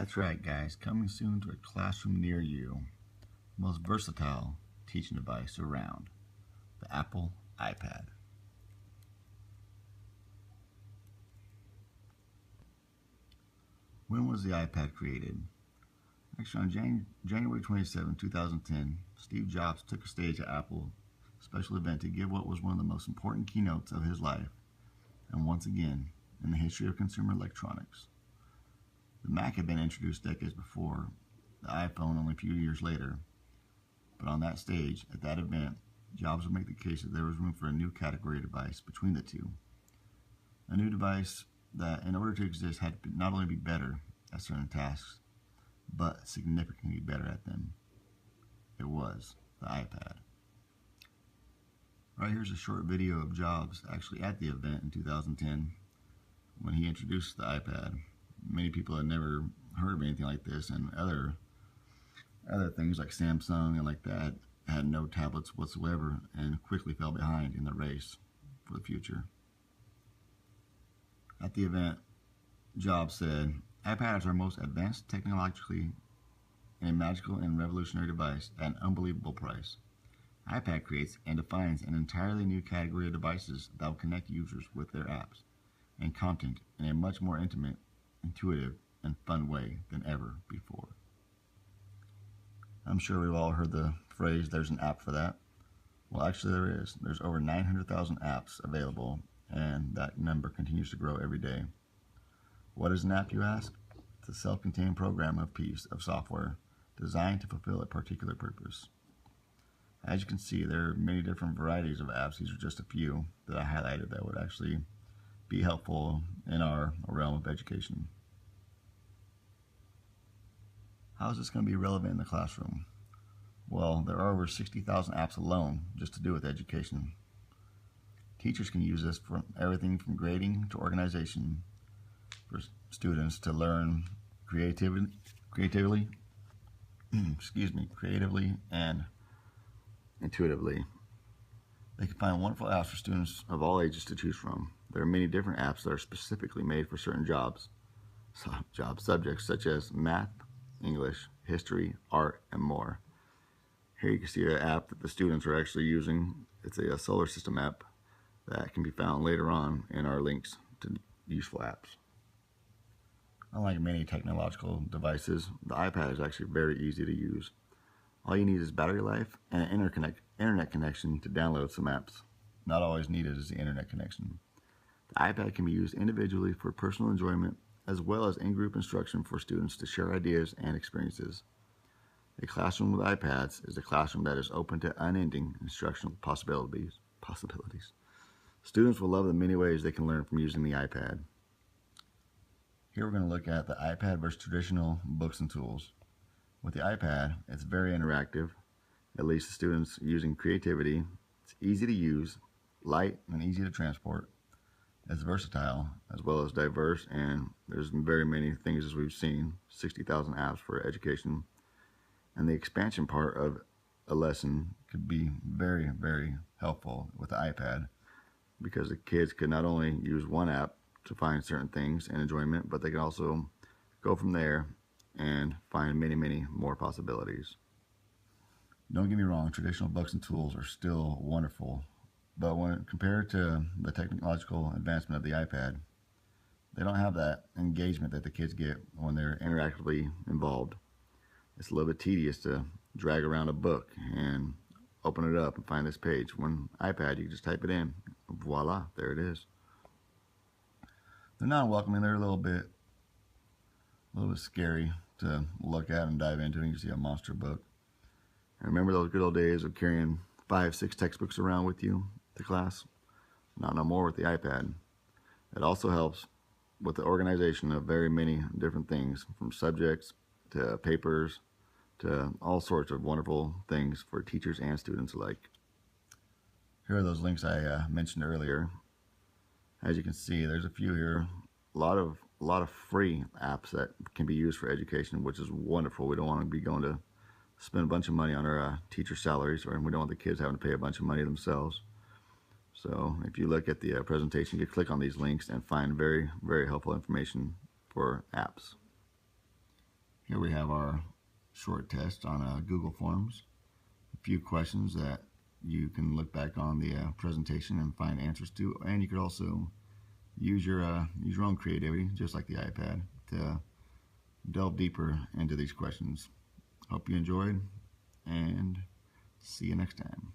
That's right, guys. Coming soon to a classroom near you. Most versatile teaching device around. The Apple iPad. When was the iPad created? Actually, on January 27, 2010, Steve Jobs took a stage at Apple's special event to give what was one of the most important keynotes of his life, and once again, in the history of consumer electronics. The Mac had been introduced decades before, the iPhone only a few years later, but on that stage, at that event, Jobs would make the case that there was room for a new category device between the two. A new device that, in order to exist, had to not only be better at certain tasks, but significantly better at them. It was the iPad. Right here's a short video of Jobs actually at the event in 2010 when he introduced the iPad. Many people had never heard of anything like this, and other things like Samsung and like that had no tablets whatsoever and quickly fell behind in the race for the future. At the event, Jobs said, "iPad is our most advanced technologically and a magical and revolutionary device at an unbelievable price. iPad creates and defines an entirely new category of devices that will connect users with their apps and content in a much more intimate, intuitive, and fun way than ever before." I'm sure we've all heard the phrase, "there's an app for that." Well, actually there is. There's over 900,000 apps available, and that number continues to grow every day. What is an app, you ask? It's a self-contained program of piece of software designed to fulfill a particular purpose. As you can see, there are many different varieties of apps. These are just a few that I highlighted that would actually be helpful in our realm of education. How is this going to be relevant in the classroom? Well, there are over 60,000 apps alone just to do with education. Teachers can use this for everything from grading to organization for students to learn creatively and intuitively. They can find wonderful apps for students of all ages to choose from. There are many different apps that are specifically made for certain job subjects such as math, English, history, art, and more. Here you can see an app that the students are actually using. It's a solar system app that can be found later on in our links to useful apps. Unlike many technological devices, the iPad is actually very easy to use. All you need is battery life and an internet connection to download some apps. Not always needed is the internet connection. The iPad can be used individually for personal enjoyment as well as in-group instruction for students to share ideas and experiences. A classroom with iPads is a classroom that is open to unending instructional possibilities. Students will love the many ways they can learn from using the iPad. Here we're going to look at the iPad versus traditional books and tools. With the iPad, it's very interactive. It leads to students using creativity. It's easy to use, light, and easy to transport. It's versatile as well as diverse, and there's very many things as we've seen, 60,000 apps for education. And the expansion part of a lesson could be very, very helpful with the iPad because the kids could not only use one app to find certain things and enjoyment, but they can also go from there and find many, many more possibilities. Don't get me wrong, traditional books and tools are still wonderful, but when compared to the technological advancement of the iPad, they don't have that engagement that the kids get when they're interactively involved. It's a little bit tedious to drag around a book and open it up and find this page. When iPad, you can just type it in, voila, there it is. They're not welcoming, they're a little bit scary to look at and dive into. You see a monster book. And remember those good old days of carrying 5, 6 textbooks around with you to class? Not no more with the iPad. It also helps with the organization of very many different things, from subjects to papers to all sorts of wonderful things for teachers and students alike. Here are those links I mentioned earlier. As you can see, there's a few here. A lot of free apps that can be used for education, which is wonderful. We don't want to be going to spend a bunch of money on our teacher salaries, or we don't want the kids having to pay a bunch of money themselves. So if you look at the presentation, you can click on these links and find very, very helpful information for apps. Here we have our short test on Google Forms. A few questions that you can look back on the presentation and find answers to, and you could also use your own creativity, just like the iPad, to delve deeper into these questions. Hope you enjoyed, and see you next time.